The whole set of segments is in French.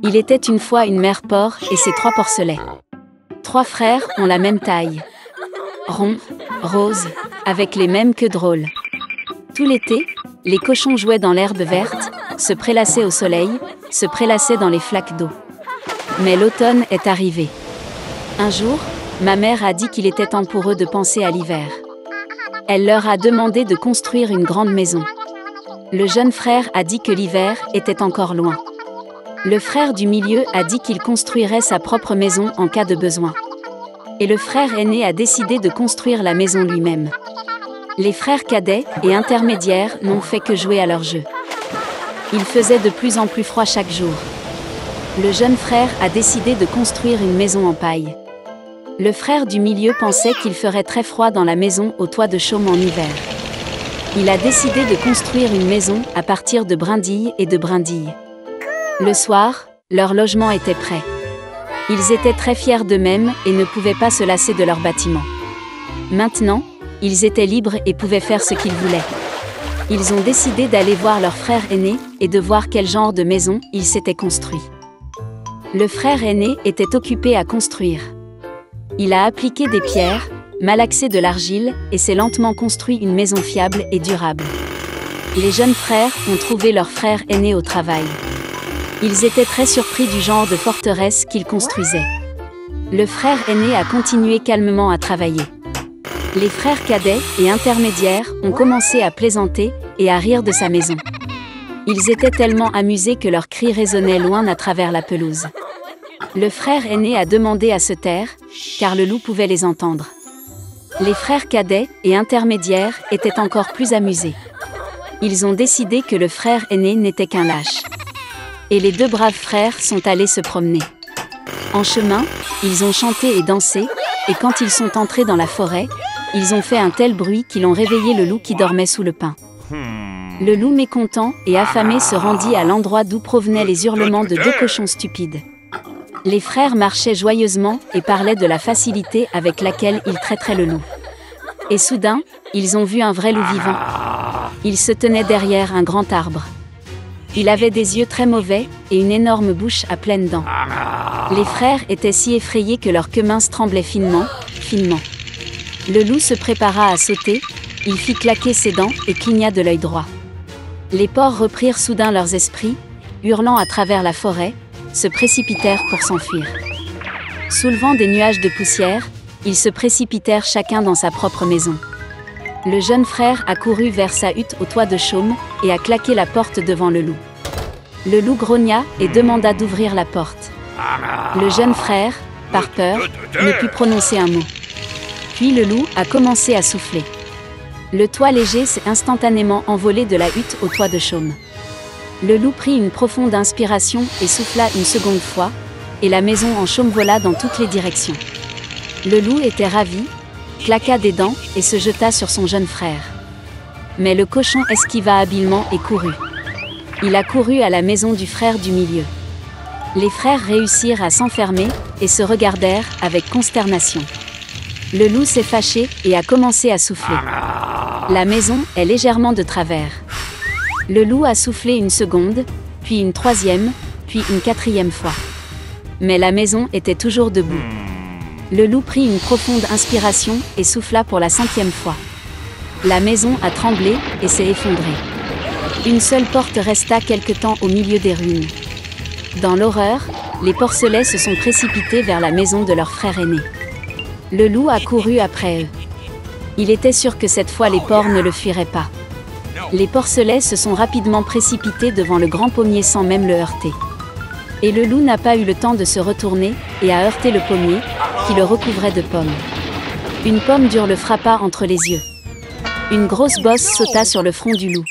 Il était une fois une mère porc et ses 3 porcelets. 3 frères ont la même taille. Ronds, roses, avec les mêmes queues drôles. Tout l'été, les cochons jouaient dans l'herbe verte, se prélassaient au soleil, se prélassaient dans les flaques d'eau. Mais l'automne est arrivé. Un jour, ma mère a dit qu'il était temps pour eux de penser à l'hiver. Elle leur a demandé de construire une grande maison. Le jeune frère a dit que l'hiver était encore loin. Le frère du milieu a dit qu'il construirait sa propre maison en cas de besoin. Et le frère aîné a décidé de construire la maison lui-même. Les frères cadets et intermédiaires n'ont fait que jouer à leur jeu. Il faisait de plus en plus froid chaque jour. Le jeune frère a décidé de construire une maison en paille. Le frère du milieu pensait qu'il ferait très froid dans la maison au toit de chaume en hiver. Il a décidé de construire une maison à partir de brindilles et de brindilles. Le soir, leur logement était prêt. Ils étaient très fiers d'eux-mêmes et ne pouvaient pas se lasser de leur bâtiment. Maintenant, ils étaient libres et pouvaient faire ce qu'ils voulaient. Ils ont décidé d'aller voir leur frère aîné et de voir quel genre de maison il s'était construit. Le frère aîné était occupé à construire. Il a appliqué des pierres, malaxé de l'argile et s'est lentement construit une maison fiable et durable. Les jeunes frères ont trouvé leur frère aîné au travail. Ils étaient très surpris du genre de forteresse qu'il construisait. Le frère aîné a continué calmement à travailler. Les frères cadets et intermédiaires ont commencé à plaisanter et à rire de sa maison. Ils étaient tellement amusés que leurs cris résonnaient loin à travers la pelouse. Le frère aîné a demandé à se taire, car le loup pouvait les entendre. Les frères cadets et intermédiaires étaient encore plus amusés. Ils ont décidé que le frère aîné n'était qu'un lâche. Et les 2 braves frères sont allés se promener. En chemin, ils ont chanté et dansé, et quand ils sont entrés dans la forêt, ils ont fait un tel bruit qu'ils ont réveillé le loup qui dormait sous le pin. Le loup mécontent et affamé se rendit à l'endroit d'où provenaient les hurlements de 2 cochons stupides. Les frères marchaient joyeusement et parlaient de la facilité avec laquelle ils traiteraient le loup. Et soudain, ils ont vu un vrai loup vivant. Il se tenait derrière un grand arbre. Il avait des yeux très mauvais et une énorme bouche à pleines dents. Les frères étaient si effrayés que leurs queues minces tremblaient finement, finement. Le loup se prépara à sauter, il fit claquer ses dents et cligna de l'œil droit. Les porcs reprirent soudain leurs esprits, hurlant à travers la forêt, se précipitèrent pour s'enfuir. Soulevant des nuages de poussière, ils se précipitèrent chacun dans sa propre maison. Le jeune frère a couru vers sa hutte au toit de chaume et a claqué la porte devant le loup. Le loup grogna et demanda d'ouvrir la porte. Le jeune frère, par peur, ne put prononcer un mot. Puis le loup a commencé à souffler. Le toit léger s'est instantanément envolé de la hutte au toit de chaume. Le loup prit une profonde inspiration et souffla une seconde fois, et la maison en chaume vola dans toutes les directions. Le loup était ravi, claqua des dents et se jeta sur son jeune frère. Mais le cochon esquiva habilement et courut. Il a couru à la maison du frère du milieu. Les frères réussirent à s'enfermer et se regardèrent avec consternation. Le loup s'est fâché et a commencé à souffler. La maison est légèrement de travers. Le loup a soufflé une seconde, puis une 3e, puis une 4e fois. Mais la maison était toujours debout. Le loup prit une profonde inspiration et souffla pour la 5e fois. La maison a tremblé et s'est effondrée. Une seule porte resta quelque temps au milieu des ruines. Dans l'horreur, les porcelets se sont précipités vers la maison de leur frère aîné. Le loup a couru après eux. Il était sûr que cette fois les porcs ne le fuiraient pas. Les porcelets se sont rapidement précipités devant le grand pommier sans même le heurter. Et le loup n'a pas eu le temps de se retourner et a heurté le pommier, qui le recouvrait de pommes. Une pomme dure le frappa entre les yeux. Une grosse bosse sauta sur le front du loup.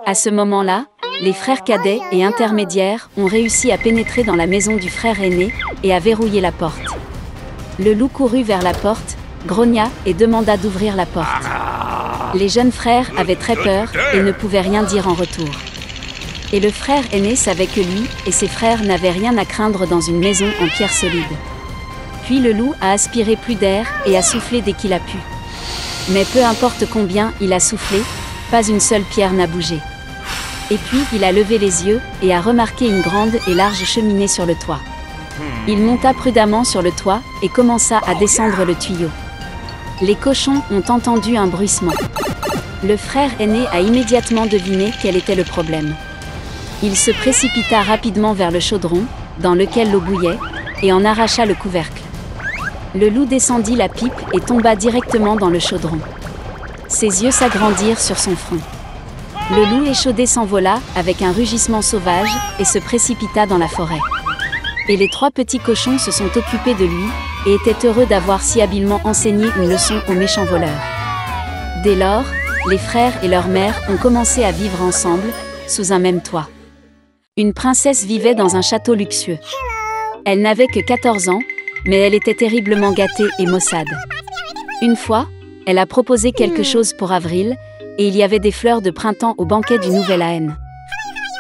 À ce moment-là, les frères cadets et intermédiaires ont réussi à pénétrer dans la maison du frère aîné et à verrouiller la porte. Le loup courut vers la porte, grogna et demanda d'ouvrir la porte. Les jeunes frères avaient très peur et ne pouvaient rien dire en retour. Et le frère aîné savait que lui et ses frères n'avaient rien à craindre dans une maison en pierre solide. Puis le loup a aspiré plus d'air et a soufflé dès qu'il a pu. Mais peu importe combien il a soufflé, pas une seule pierre n'a bougé. Et puis il a levé les yeux et a remarqué une grande et large cheminée sur le toit. Il monta prudemment sur le toit et commença à descendre le tuyau. Les cochons ont entendu un bruissement. Le frère aîné a immédiatement deviné quel était le problème. Il se précipita rapidement vers le chaudron, dans lequel l'eau bouillait, et en arracha le couvercle. Le loup descendit la pipe et tomba directement dans le chaudron. Ses yeux s'agrandirent sur son front. Le loup échaudé s'envola avec un rugissement sauvage et se précipita dans la forêt. Et les 3 petits cochons se sont occupés de lui et étaient heureux d'avoir si habilement enseigné une leçon aux méchants voleurs. Dès lors, les frères et leur mère ont commencé à vivre ensemble, sous un même toit. Une princesse vivait dans un château luxueux. Elle n'avait que 14 ans, mais elle était terriblement gâtée et maussade. Une fois, elle a proposé quelque chose pour avril, et il y avait des fleurs de printemps au banquet du Nouvel Aène.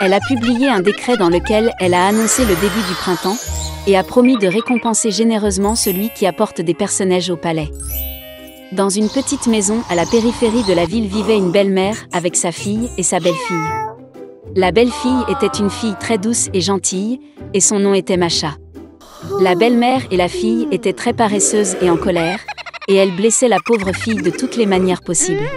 Elle a publié un décret dans lequel elle a annoncé le début du printemps, et a promis de récompenser généreusement celui qui apporte des personnages au palais. Dans une petite maison à la périphérie de la ville vivait une belle-mère avec sa fille et sa belle-fille. La belle-fille était une fille très douce et gentille, et son nom était Masha. La belle-mère et la fille étaient très paresseuses et en colère, et elles blessaient la pauvre fille de toutes les manières possibles.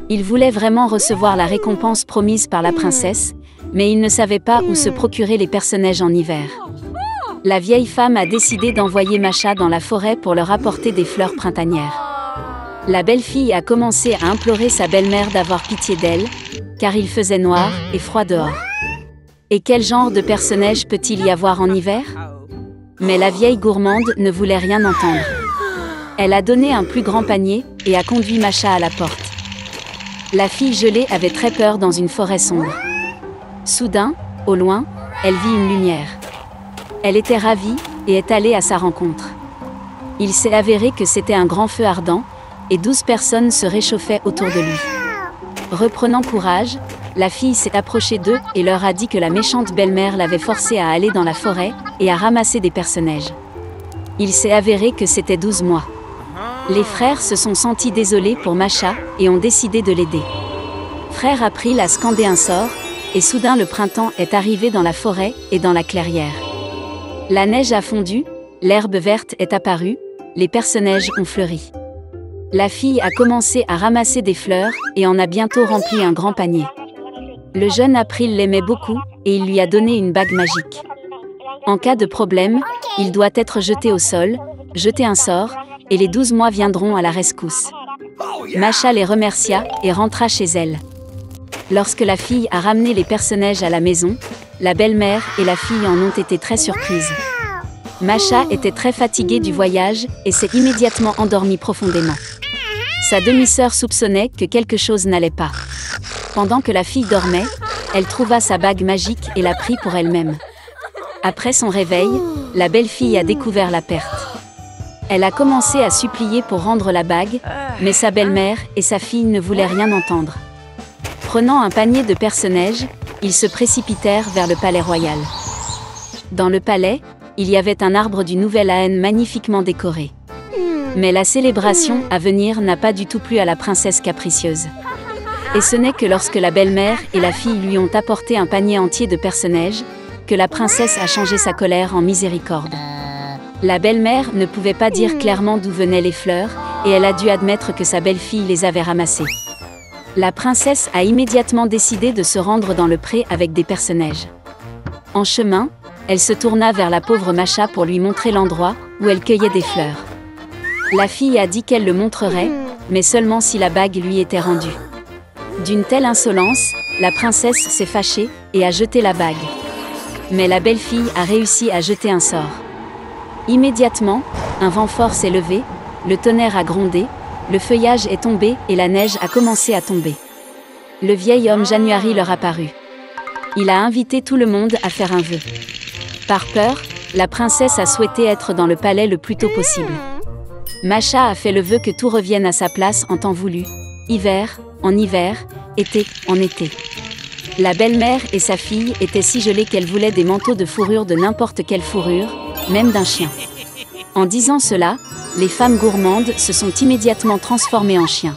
Ils voulaient vraiment recevoir la récompense promise par la princesse, mais ils ne savaient pas où se procurer les personnages en hiver. La vieille femme a décidé d'envoyer Masha dans la forêt pour leur apporter des fleurs printanières. La belle-fille a commencé à implorer sa belle-mère d'avoir pitié d'elle, car il faisait noir et froid dehors. Et quel genre de personnage peut-il y avoir en hiver? Mais la vieille gourmande ne voulait rien entendre. Elle a donné un plus grand panier et a conduit Masha à la porte. La fille gelée avait très peur dans une forêt sombre. Soudain, au loin, elle vit une lumière. Elle était ravie et est allée à sa rencontre. Il s'est avéré que c'était un grand feu ardent, et 12 personnes se réchauffaient autour de lui. Reprenant courage, la fille s'est approchée d'eux et leur a dit que la méchante belle-mère l'avait forcée à aller dans la forêt et à ramasser des personnages. Il s'est avéré que c'était 12 mois. Les frères se sont sentis désolés pour Masha et ont décidé de l'aider. Frère April a scandé un sort, et soudain le printemps est arrivé dans la forêt et dans la clairière. La neige a fondu, l'herbe verte est apparue, les personnages ont fleuri. La fille a commencé à ramasser des fleurs et en a bientôt rempli un grand panier. Le jeune April l'aimait beaucoup et il lui a donné une bague magique. En cas de problème, il doit être jeté au sol, jeter un sort, et les 12 mois viendront à la rescousse. Masha les remercia et rentra chez elle. Lorsque la fille a ramené les personnages à la maison, la belle-mère et la fille en ont été très surprises. Masha était très fatiguée du voyage et s'est immédiatement endormie profondément. Sa demi-sœur soupçonnait que quelque chose n'allait pas. Pendant que la fille dormait, elle trouva sa bague magique et la prit pour elle-même. Après son réveil, la belle-fille a découvert la perte. Elle a commencé à supplier pour rendre la bague, mais sa belle-mère et sa fille ne voulaient rien entendre. Prenant un panier de personnages, ils se précipitèrent vers le palais royal. Dans le palais, il y avait un arbre du Nouvel Aène magnifiquement décoré. Mais la célébration à venir n'a pas du tout plu à la princesse capricieuse. Et ce n'est que lorsque la belle-mère et la fille lui ont apporté un panier entier de personnages, que la princesse a changé sa colère en miséricorde. La belle-mère ne pouvait pas dire clairement d'où venaient les fleurs, et elle a dû admettre que sa belle-fille les avait ramassées. La princesse a immédiatement décidé de se rendre dans le pré avec des personnages. En chemin, elle se tourna vers la pauvre Masha pour lui montrer l'endroit où elle cueillait des fleurs. La fille a dit qu'elle le montrerait, mais seulement si la bague lui était rendue. D'une telle insolence, la princesse s'est fâchée et a jeté la bague. Mais la belle-fille a réussi à jeter un sort. Immédiatement, un vent fort s'est levé, le tonnerre a grondé, le feuillage est tombé et la neige a commencé à tomber. Le vieil homme January leur apparut. Il a invité tout le monde à faire un vœu. Par peur, la princesse a souhaité être dans le palais le plus tôt possible. Masha a fait le vœu que tout revienne à sa place en temps voulu, hiver, en hiver, été, en été. La belle-mère et sa fille étaient si gelées qu'elles voulaient des manteaux de fourrure de n'importe quelle fourrure, même d'un chien. En disant cela, les femmes gourmandes se sont immédiatement transformées en chiens.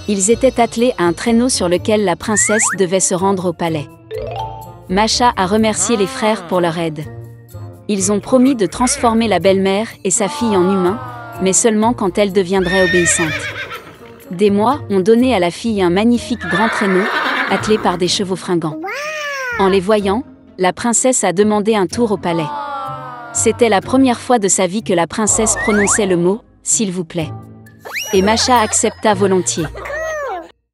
Ils étaient attelés à un traîneau sur lequel la princesse devait se rendre au palais. Masha a remercié les frères pour leur aide. Ils ont promis de transformer la belle-mère et sa fille en humains, mais seulement quand elle deviendrait obéissante. Des mois ont donné à la fille un magnifique grand traîneau, attelé par des chevaux fringants. En les voyant, la princesse a demandé un tour au palais. C'était la première fois de sa vie que la princesse prononçait le mot « s'il vous plaît ». Et Masha accepta volontiers.